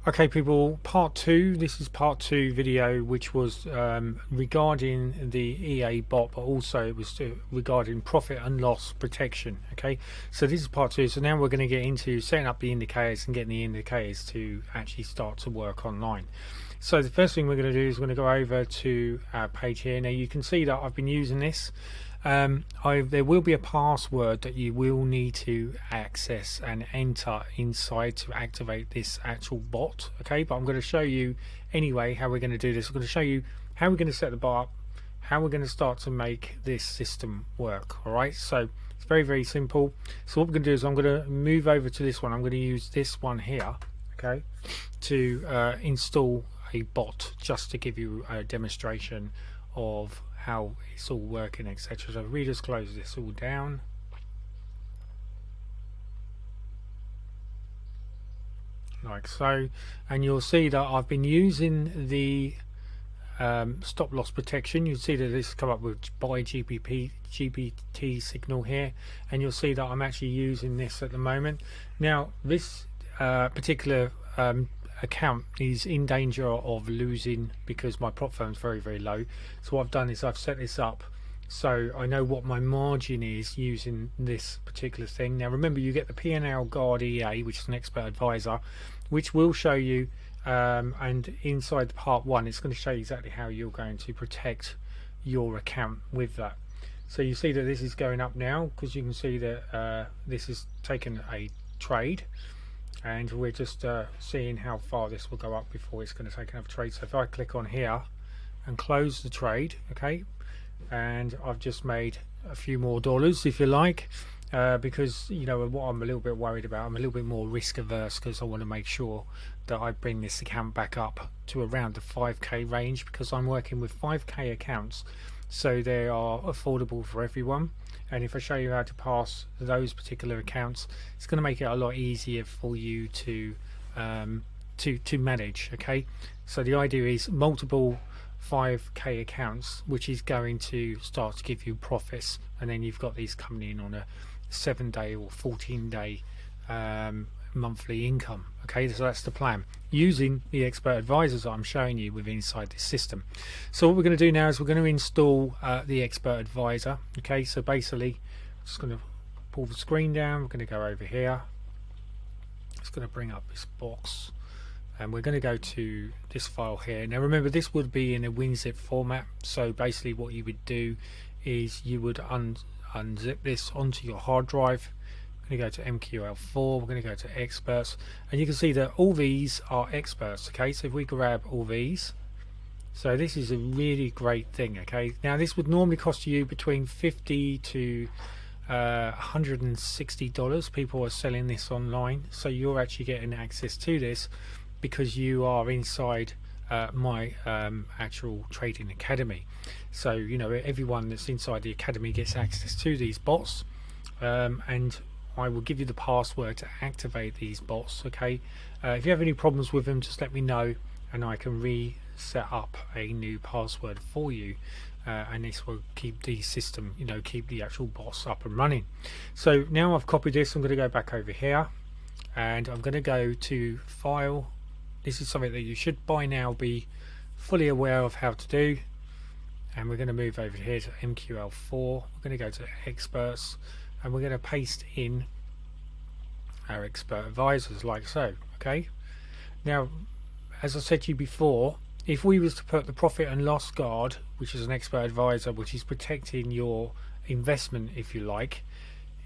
Okay, people, part two. This is part two video, which was regarding the EA bot, but also it was regarding profit and loss protection. Okay, so this is part two. So now we're going to get into setting up the indicators and getting the indicators to actually start to work online. So the first thing we're going to do is we're going to go over to our page here. Now you can see that I've been using this. There will be a password that you will need to access and enter inside to activate this actual bot. Okay, but I'm going to show you anyway how we're going to do this. I'm going to show you how we're going to set the bot up, how we're going to start to make this system work. All right, so it's very, very simple. So what we're going to do is I'm going to move over to this one. I'm going to use this one here, okay, to install a bot, just to give you a demonstration of how it's all working, etc. So we just close this all down. Like so, and you'll see that I've been using the stop loss protection. You'll see that this has come up with by GPT signal here, and you'll see that I'm actually using this at the moment. Now this particular account is in danger of losing because my prop firm is very, very low. So what I've done is I've set this up so I know what my margin is using this particular thing. Now remember, you get the P&L Guard EA, which is an expert advisor, which will show you and inside part one it's going to show you exactly how you're going to protect your account with that. So you see that this is going up now because you can see that this is taking a trade, and we're just seeing how far this will go up before it's going to take another trade. So if I click on here and close the trade, okay, and I've just made a few more dollars, if you like, because you know what I'm a little bit worried about, I'm a little bit more risk averse because I want to make sure that I bring this account back up to around the 5k range, because I'm working with 5k accounts, so they are affordable for everyone. And if I show you how to pass those particular accounts, it's going to make it a lot easier for you to manage. Okay, so the idea is multiple 5k accounts, which is going to start to give you profits, and then you've got these coming in on a 7-day or 14-day monthly income. Okay, so that's the plan, using the expert advisors that I'm showing you with inside this system. So what we're going to do now is we're going to install the expert advisor. Okay, so basically I'm just going to pull the screen down, we're going to go over here, it's going to bring up this box, and we're going to go to this file here. Now remember, this would be in a WinZip format, so basically what you would do is you would unzip this onto your hard drive. We're going to go to MQL4, we're going to go to experts, and you can see that all these are experts. Okay, so if we grab all these, so this is a really great thing. Okay, now this would normally cost you between $50 to $160. People are selling this online, so you're actually getting access to this because you are inside my actual trading academy. So you know, everyone that's inside the academy gets access to these bots, and I will give you the password to activate these bots. Okay, if you have any problems with them, just let me know and I can reset up a new password for you, and this will keep the system, you know, keep the actual bots up and running. So now I've copied this, I'm going to go back over here and I'm going to go to file. This is something that you should by now be fully aware of how to do, and we're going to move over here to MQL4. We're going to go to experts and we're going to paste in our expert advisors like so. Okay, now as I said to you before, if we was to put the profit and loss guard, which is an expert advisor which is protecting your investment, if you like,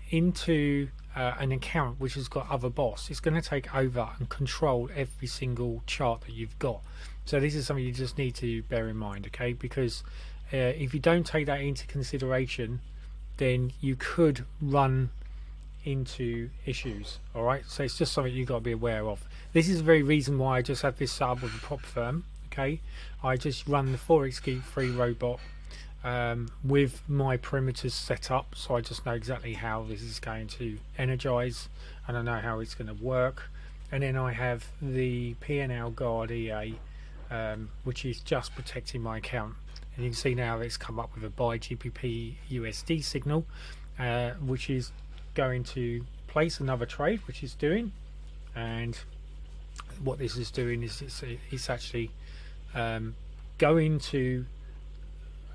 into an account which has got other bots, it's going to take over and control every single chart that you've got. So this is something you just need to bear in mind, okay, because if you don't take that into consideration, then you could run into issues. All right, so it's just something you've got to be aware of. This is the very reason why I just have this set up with a prop firm. Okay, I just run the Forex Geek free robot with my perimeters set up, so I just know exactly how this is going to energize and I know how it's going to work. And then I have the P&L Guard EA, which is just protecting my account. And you can see now it's come up with a buy GBP USD signal, which is going to place another trade, which is doing, and what this is doing is it's actually going to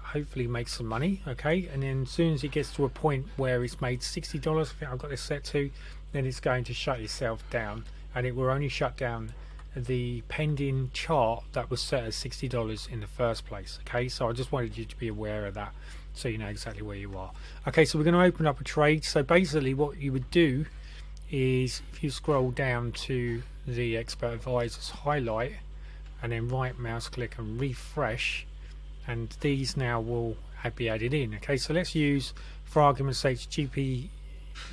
hopefully make some money, okay, and then as soon as it gets to a point where it's made $60, I think I've got this set to, then it's going to shut itself down, and it will only shut down the pending chart that was set as $60 in the first place. Okay, so I just wanted you to be aware of that so you know exactly where you are. Okay, so we're going to open up a trade. So basically what you would do is, if you scroll down to the Expert Advisors highlight and then right mouse click and refresh, and these now will be added in. Okay, so let's use, for argument's sake, GBP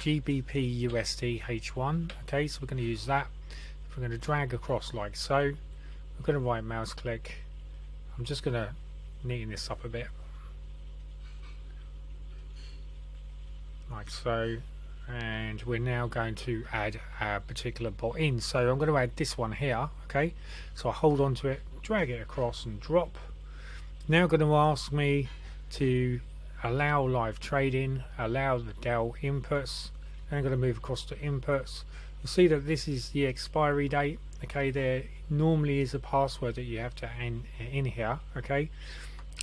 USD H1. Okay, so we're going to use that. We're going to drag across like so. We're going to right mouse click. I'm just going to neaten this up a bit like so, and we're now going to add our particular bot in. So I'm going to add this one here. Okay, so I hold on to it, drag it across and drop. Now going to ask me to allow live trading, allow the Dell inputs, and I'm going to move across to inputs. You'll see that this is the expiry date. Okay, there normally is a password that you have to in here. Okay,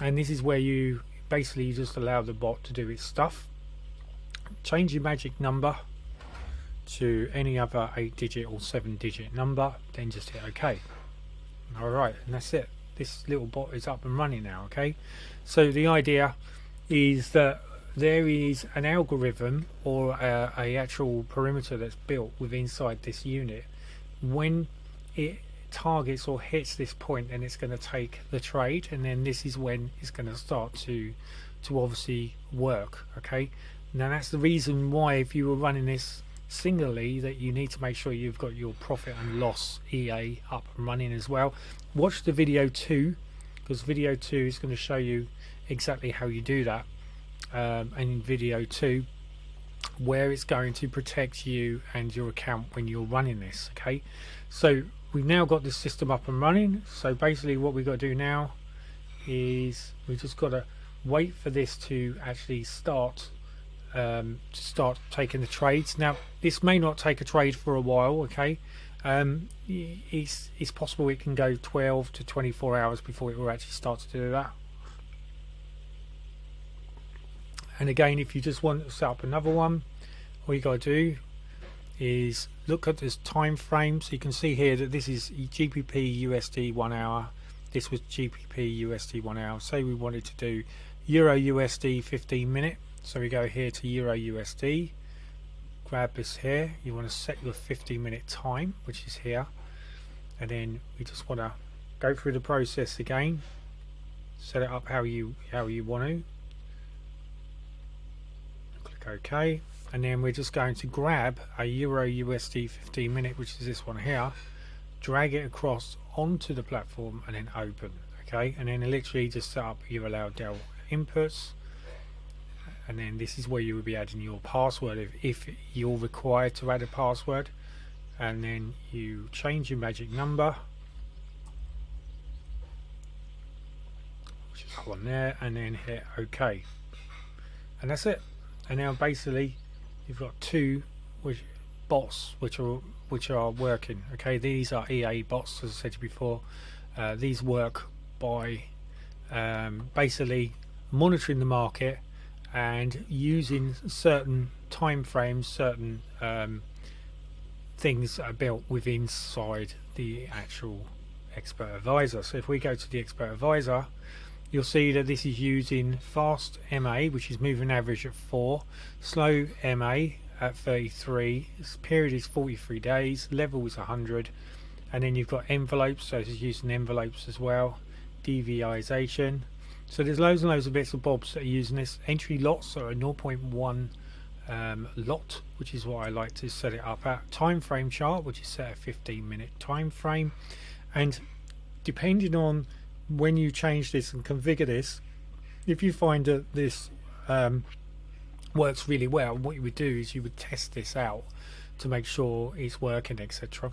and this is where you basically just allow the bot to do its stuff. Change your magic number to any other 8-digit or 7-digit number, then just hit OK. Alright, and that's it. This little bot is up and running now. Okay, so the idea is that there is an algorithm or a actual perimeter that's built with inside this unit. When it targets or hits this point, then it's going to take the trade, and then this is when it's going to start to obviously work. Okay, now that's the reason why, if you were running this singly, that you need to make sure you've got your profit and loss EA up and running as well. Watch the video 2, because video 2 is going to show you exactly how you do that, and in video 2 where it's going to protect you and your account when you're running this. Okay, so we've now got the system up and running. So basically what we've got to do now is we've just got to wait for this to actually start taking the trades. Now this may not take a trade for a while. Okay, it's possible it can go 12 to 24 hours before it will actually start to do that. And again, if you just want to set up another one, all you got to do is look at this time frame. So you can see here that this is GBP USD 1 hour, this was GBP USD 1 hour. Say we wanted to do Euro USD 15 minute, so we go here to Euro USD, grab this here, you want to set your 15-minute time, which is here, and then we just want to go through the process again, set it up how you want to, click OK, and then we're just going to grab a Euro USD 15 minute, which is this one here, drag it across onto the platform and then open. Okay, and then literally just set up your allow Dell inputs, and then this is where you will be adding your password if you're required to add a password, and then you change your magic number, which is that one there, and then hit OK, and that's it. And now basically you've got two bots which are working. Okay, these are EA bots, as I said to you before. These work by basically monitoring the market and using certain time frames, certain things that are built within inside the actual Expert Advisor. So if we go to the Expert Advisor, you'll see that this is using fast MA, which is moving average at 4, slow MA at 33, this period is 43 days, level is 100, and then you've got envelopes, so it's using envelopes as well, deviation. So there's loads and loads of bits and bobs that are using this. Entry lots are a 0.1 lot, which is what I like to set it up at. Time frame chart, which is set at 15-minute time frame, and depending on when you change this and configure this, if you find that this works really well, what you would do is you would test this out to make sure it's working, etc.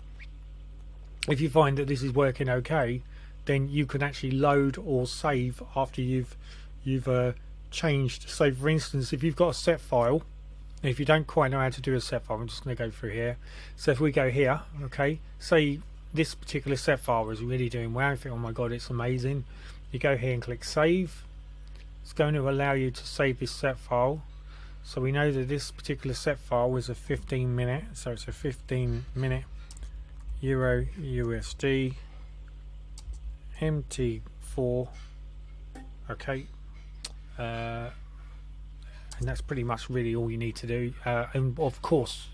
If you find that this is working okay, then you can actually load or save after you've changed. So for instance, if you've got a set file, if you don't quite know how to do a set file, I'm just going to go through here. So if we go here, okay, say this particular set file is really doing well. I think, oh my god, it's amazing. You go here and click save. It's going to allow you to save this set file. So we know that this particular set file was a 15-minute, so it's a 15-minute Euro USD MT4. Okay, and that's pretty much really all you need to do. And of course,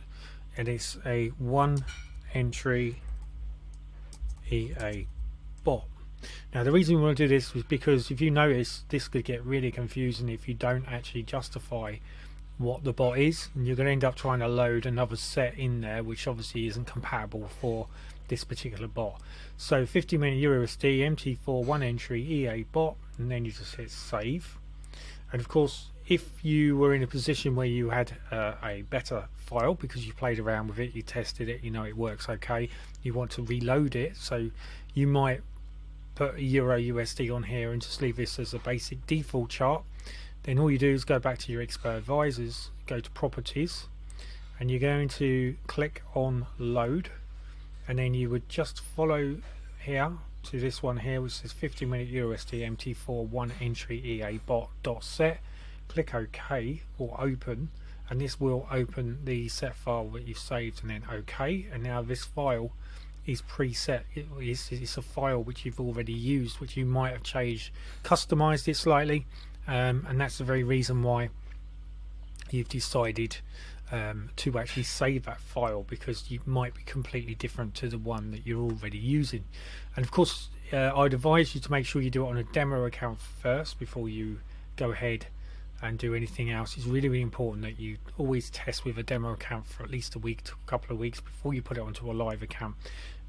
it is a one entry EA bot. Now the reason we want to do this was because if you notice, this could get really confusing if you don't actually justify what the bot is, and you're going to end up trying to load another set in there which obviously isn't compatible for this particular bot. So 50-minute USD MT4 one entry EA bot, and then you just hit save. And of course, if you were in a position where you had a better file because you played around with it, you tested it, you know it works okay, you want to reload it, so you might put a Euro USD on here and just leave this as a basic default chart. Then all you do is go back to your expert advisors, go to properties, and you're going to click on load, and then you would just follow here to this one here which says 50-minute USD MT4 one entry EA bot dot set. Click OK or open, and this will open the set file that you've saved, and then OK. And now this file is preset. It's a file which you've already used, which you might have changed, customized it slightly, and that's the very reason why you've decided to actually save that file, because you might be completely different to the one that you're already using. And of course, I'd advise you to make sure you do it on a demo account first before you go ahead and do anything else. It's really, really important that you always test with a demo account for at least a week to a couple of weeks before you put it onto a live account,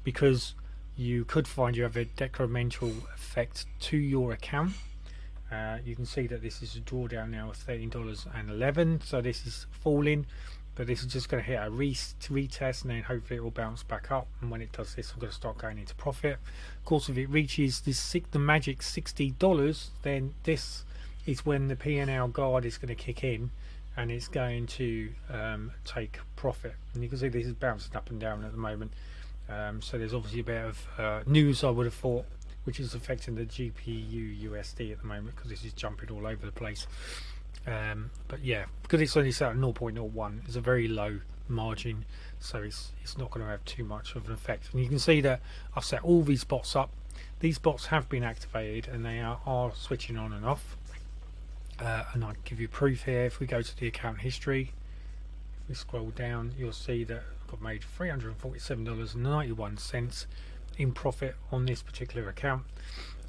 because you could find you have a detrimental effect to your account. You can see that this is a drawdown now of $13.11, so this is falling, but this is just going to hit a retest, and then hopefully it will bounce back up. And when it does this, I'm going to start going into profit. Of course, if it reaches the magic $60, then this is when the P&L guard is going to kick in, and it's going to take profit. And you can see this is bouncing up and down at the moment, so there's obviously a bit of news, I would have thought, which is affecting the GPU USD at the moment, because this is jumping all over the place. But yeah, because it's only set at 0.01, it's a very low margin, so it's not going to have too much of an effect. And you can see that I've set all these bots up. These bots have been activated, and they are switching on and off. And I'll give you proof here. If we go to the account history, if we scroll down, you'll see that I've got made $347.91 in profit on this particular account.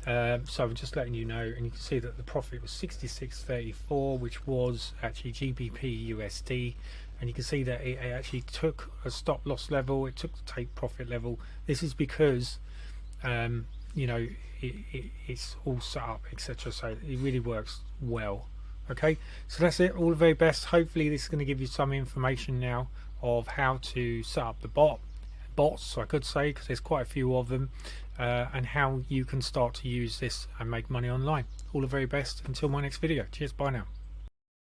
So I'm just letting you know, and you can see that the profit was 66.34, which was actually GBP USD, and you can see that it actually took a stop loss level, it took the take profit level. This is because you know, it's all set up, etc., so it really works well. Okay, so that's it, all the very best. Hopefully this is going to give you some information now of how to set up the bots, I could say, because there's quite a few of them, and how you can start to use this and make money online. All the very best until my next video. Cheers, bye now.